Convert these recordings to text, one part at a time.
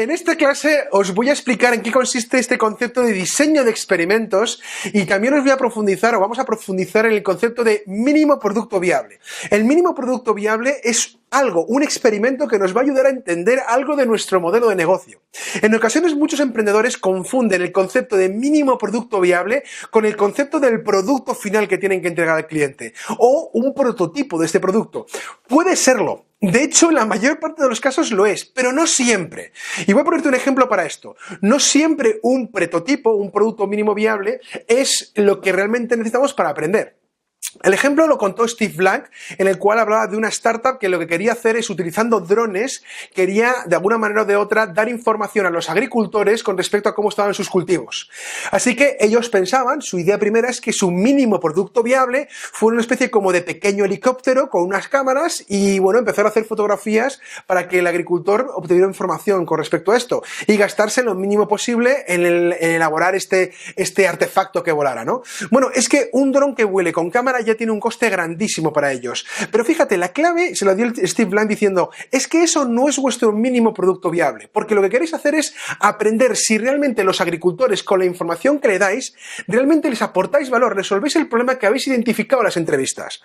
En esta clase os voy a explicar en qué consiste este concepto de diseño de experimentos y también os voy a profundizar o vamos a profundizar en el concepto de mínimo producto viable. El mínimo producto viable es un experimento que nos va a ayudar a entender algo de nuestro modelo de negocio. En ocasiones muchos emprendedores confunden el concepto de mínimo producto viable con el concepto del producto final que tienen que entregar al cliente o un prototipo de este producto. Puede serlo. De hecho, en la mayor parte de los casos lo es, pero no siempre. Y voy a ponerte un ejemplo para esto. No siempre un prototipo, un producto mínimo viable, es lo que realmente necesitamos para aprender. El ejemplo lo contó Steve Blank, en el cual hablaba de una startup que lo que quería hacer es, utilizando drones, quería de alguna manera o de otra dar información a los agricultores con respecto a cómo estaban sus cultivos. Así que ellos pensaban, su idea primera es que su mínimo producto viable fuera una especie como de pequeño helicóptero con unas cámaras y bueno, empezar a hacer fotografías para que el agricultor obtuviera información con respecto a esto y gastarse lo mínimo posible en elaborar este artefacto que volara, ¿no? Bueno, es que un dron que vuele con cámara ya tiene un coste grandísimo para ellos. Pero fíjate, la clave se la dio Steve Blank diciendo, es que eso no es vuestro mínimo producto viable, porque lo que queréis hacer es aprender si realmente los agricultores, con la información que le dais, realmente les aportáis valor, resolvéis el problema que habéis identificado en las entrevistas.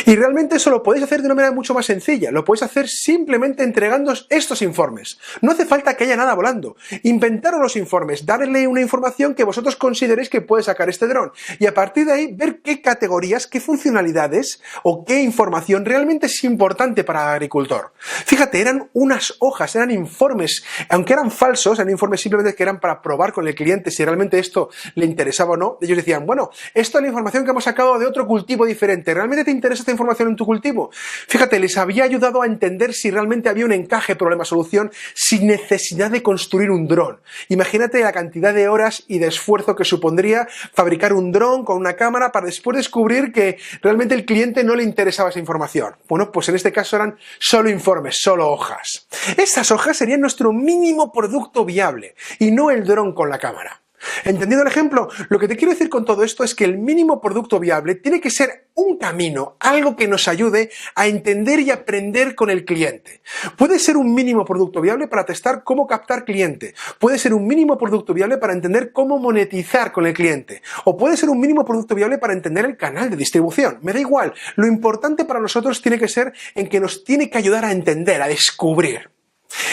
Y realmente eso lo podéis hacer de una manera mucho más sencilla, lo podéis hacer simplemente entregándoos estos informes. No hace falta que haya nada volando. Inventaros los informes, darle una información que vosotros consideréis que puede sacar este dron y a partir de ahí ver qué categorías, qué funcionalidades o qué información realmente es importante para el agricultor. Fíjate, eran unas hojas, eran informes, aunque eran falsos, eran informes simplemente que eran para probar con el cliente si realmente esto le interesaba o no. Ellos decían, bueno, esto es la información que hemos sacado de otro cultivo diferente, ¿realmente te interesa esta información en tu cultivo? Fíjate, les había ayudado a entender si realmente había un encaje problema-solución sin necesidad de construir un dron. Imagínate la cantidad de horas y de esfuerzo que supondría fabricar un dron con una cámara para después descubrir que realmente el cliente no le interesaba esa información. Bueno, pues en este caso eran solo informes, solo hojas. Estas hojas serían nuestro mínimo producto viable y no el dron con la cámara. ¿Entendido el ejemplo? Lo que te quiero decir con todo esto es que el mínimo producto viable tiene que ser un camino, algo que nos ayude a entender y aprender con el cliente. Puede ser un mínimo producto viable para testar cómo captar cliente, puede ser un mínimo producto viable para entender cómo monetizar con el cliente, o puede ser un mínimo producto viable para entender el canal de distribución. Me da igual, lo importante para nosotros tiene que ser en que nos tiene que ayudar a entender, a descubrir.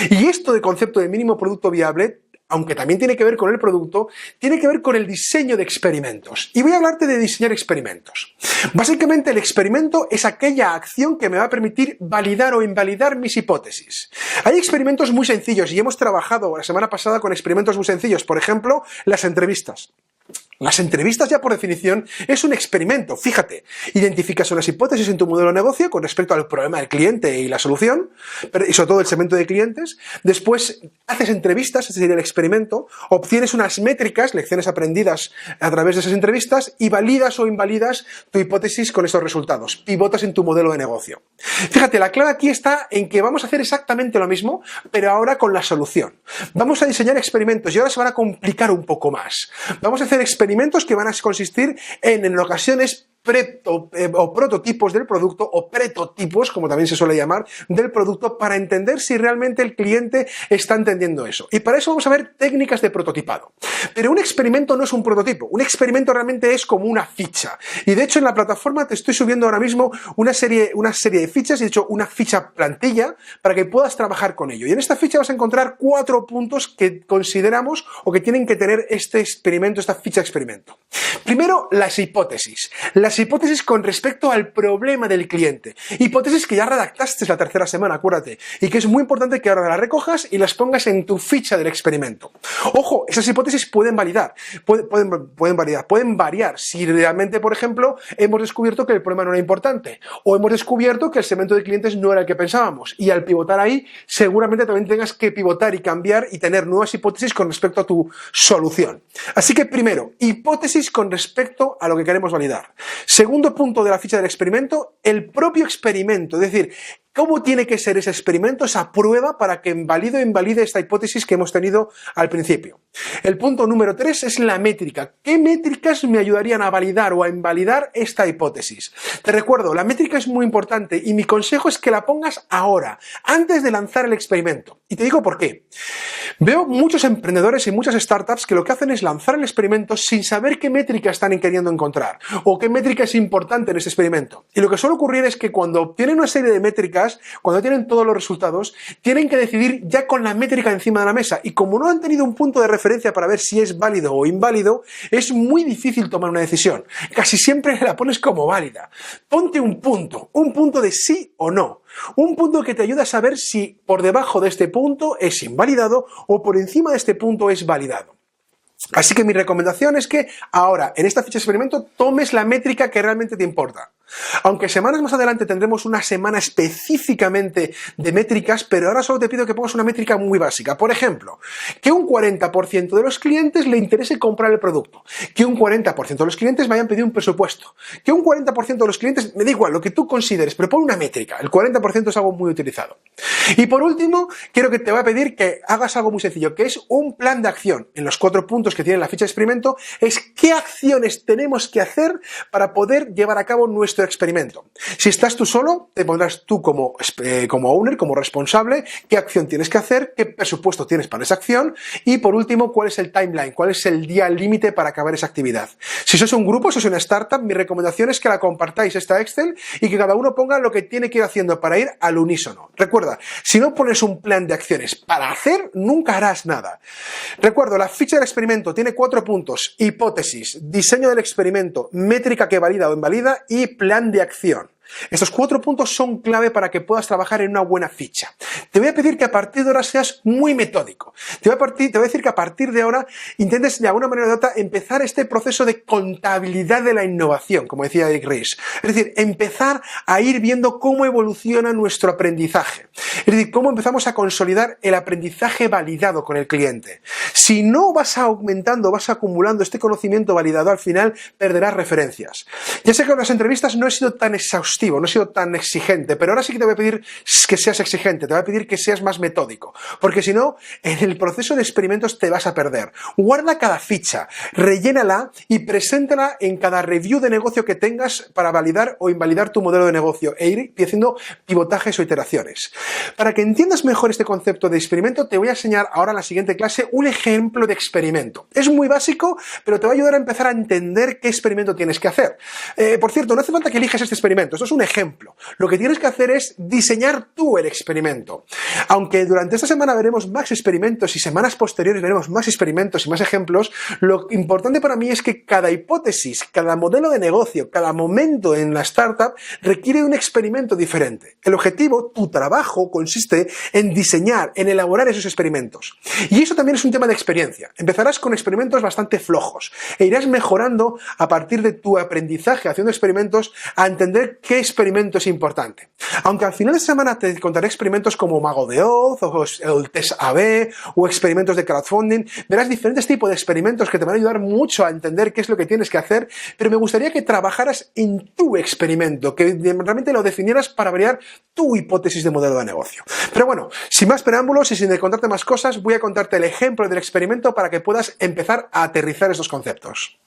Y esto de concepto de mínimo producto viable, aunque también tiene que ver con el producto, tiene que ver con el diseño de experimentos. Y voy a hablarte de diseñar experimentos. Básicamente el experimento es aquella acción que me va a permitir validar o invalidar mis hipótesis. Hay experimentos muy sencillos y hemos trabajado la semana pasada con experimentos muy sencillos. Por ejemplo, las entrevistas. Las entrevistas ya por definición es un experimento. Fíjate, identificas unas hipótesis en tu modelo de negocio con respecto al problema del cliente y la solución, y sobre todo el segmento de clientes. Después haces entrevistas, ese sería el experimento, obtienes unas métricas, lecciones aprendidas a través de esas entrevistas y validas o invalidas tu hipótesis con esos resultados. Pivotas en tu modelo de negocio. Fíjate, la clave aquí está en que vamos a hacer exactamente lo mismo, pero ahora con la solución. Vamos a diseñar experimentos y ahora se van a complicar un poco más. Vamos a hacer experimentos que van a consistir en ocasiones o prototipos del producto o pretotipos, como también se suele llamar, del producto para entender si realmente el cliente está entendiendo eso. Y para eso vamos a ver técnicas de prototipado. Pero un experimento no es un prototipo, un experimento realmente es como una ficha. Y de hecho en la plataforma te estoy subiendo ahora mismo una serie de fichas, y de hecho una ficha plantilla para que puedas trabajar con ello. Y en esta ficha vas a encontrar 4 puntos que consideramos o que tienen que tener este experimento, esta ficha de experimento. Primero, las hipótesis. Las hipótesis con respecto al problema del cliente. Hipótesis que ya redactaste la tercera semana, acuérdate. Y que es muy importante que ahora las recojas y las pongas en tu ficha del experimento. Ojo, esas hipótesis pueden variar. Si realmente, por ejemplo, hemos descubierto que el problema no era importante. O hemos descubierto que el segmento de clientes no era el que pensábamos. Y al pivotar ahí, seguramente también tengas que pivotar y cambiar y tener nuevas hipótesis con respecto a tu solución. Así que primero, hipótesis con respecto a lo que queremos validar. Segundo punto de la ficha del experimento, el propio experimento, es decir, cómo tiene que ser ese experimento, esa prueba, para que invalide o invalide esta hipótesis que hemos tenido al principio. El punto número 3 es la métrica. ¿Qué métricas me ayudarían a validar o a invalidar esta hipótesis? Te recuerdo, la métrica es muy importante y mi consejo es que la pongas ahora, antes de lanzar el experimento. Y te digo por qué. Veo muchos emprendedores y muchas startups que lo que hacen es lanzar el experimento sin saber qué métrica están queriendo encontrar o qué métrica es importante en ese experimento. Y lo que suele ocurrir es que cuando obtienen una serie de métricas, cuando tienen todos los resultados, tienen que decidir ya con la métrica encima de la mesa. Y como no han tenido un punto de referencia para ver si es válido o inválido, es muy difícil tomar una decisión. Casi siempre la pones como válida. Ponte un punto de sí o no. Un punto que te ayuda a saber si por debajo de este punto es invalidado o por encima de este punto es validado. Así que mi recomendación es que ahora, en esta ficha de experimento, tomes la métrica que realmente te importa. Aunque semanas más adelante tendremos una semana específicamente de métricas, pero ahora solo te pido que pongas una métrica muy básica. Por ejemplo, que un 40% de los clientes le interese comprar el producto, que un 40% de los clientes me hayan pedido un presupuesto, que un 40% de los clientes, me da igual, lo que tú consideres, pero pon una métrica. El 40% es algo muy utilizado. Y por último, quiero que te voy a pedir que hagas algo muy sencillo, que es un plan de acción. En los 4 puntos que tiene la ficha de experimento, es qué acciones tenemos que hacer para poder llevar a cabo nuestro experimento. Si estás tú solo, te pondrás tú como owner, como responsable, qué acción tienes que hacer, qué presupuesto tienes para esa acción y por último, cuál es el timeline, cuál es el día límite para acabar esa actividad. Si sois un grupo, sois una startup, mi recomendación es que la compartáis esta Excel y que cada uno ponga lo que tiene que ir haciendo para ir al unísono. Recuerda, si no pones un plan de acciones para hacer, nunca harás nada. Recuerdo, la ficha del experimento tiene 4 puntos: hipótesis, diseño del experimento, métrica que valida o invalida y plan de acción. Estos 4 puntos son clave para que puedas trabajar en una buena ficha. Te voy a pedir que a partir de ahora seas muy metódico. Te voy a decir que a partir de ahora intentes de alguna manera u otra empezar este proceso de contabilidad de la innovación, como decía Eric Ries. Es decir, empezar a ir viendo cómo evoluciona nuestro aprendizaje. Es decir, cómo empezamos a consolidar el aprendizaje validado con el cliente. Si no vas aumentando, vas acumulando este conocimiento validado, al final perderás referencias. Ya sé que en las entrevistas no he sido tan exhaustivo, no he sido tan exigente, pero ahora sí que te voy a pedir que seas exigente, te voy a pedir que seas más metódico, porque si no, en el proceso de experimentos te vas a perder. Guarda cada ficha, rellénala y preséntala en cada review de negocio que tengas para validar o invalidar tu modelo de negocio e ir haciendo pivotajes o iteraciones. Para que entiendas mejor este concepto de experimento, te voy a enseñar ahora en la siguiente clase un ejemplo de experimento. Es muy básico, pero te va a ayudar a empezar a entender qué experimento tienes que hacer. Por cierto, no hace falta que elijas este experimento, esto es un ejemplo. Lo que tienes que hacer es diseñar tú el experimento. Aunque durante esta semana veremos más experimentos y semanas posteriores veremos más experimentos y más ejemplos, lo importante para mí es que cada hipótesis, cada modelo de negocio, cada momento en la startup requiere un experimento diferente. El objetivo, tu trabajo, consiste en diseñar, en elaborar esos experimentos. Y eso también es un tema de experiencia. Empezarás con experimentos bastante flojos e irás mejorando a partir de tu aprendizaje haciendo experimentos a entender qué experimento es importante. Aunque al final de semana te contaré experimentos como Mago de Oz o el test AB o experimentos de crowdfunding, verás diferentes tipos de experimentos que te van a ayudar mucho a entender qué es lo que tienes que hacer, pero me gustaría que trabajaras en tu experimento, que realmente lo definieras para variar tu hipótesis de modelo de negocio. Pero bueno, sin más preámbulos y sin contarte más cosas, voy a contarte el ejemplo del experimento para que puedas empezar a aterrizar estos conceptos.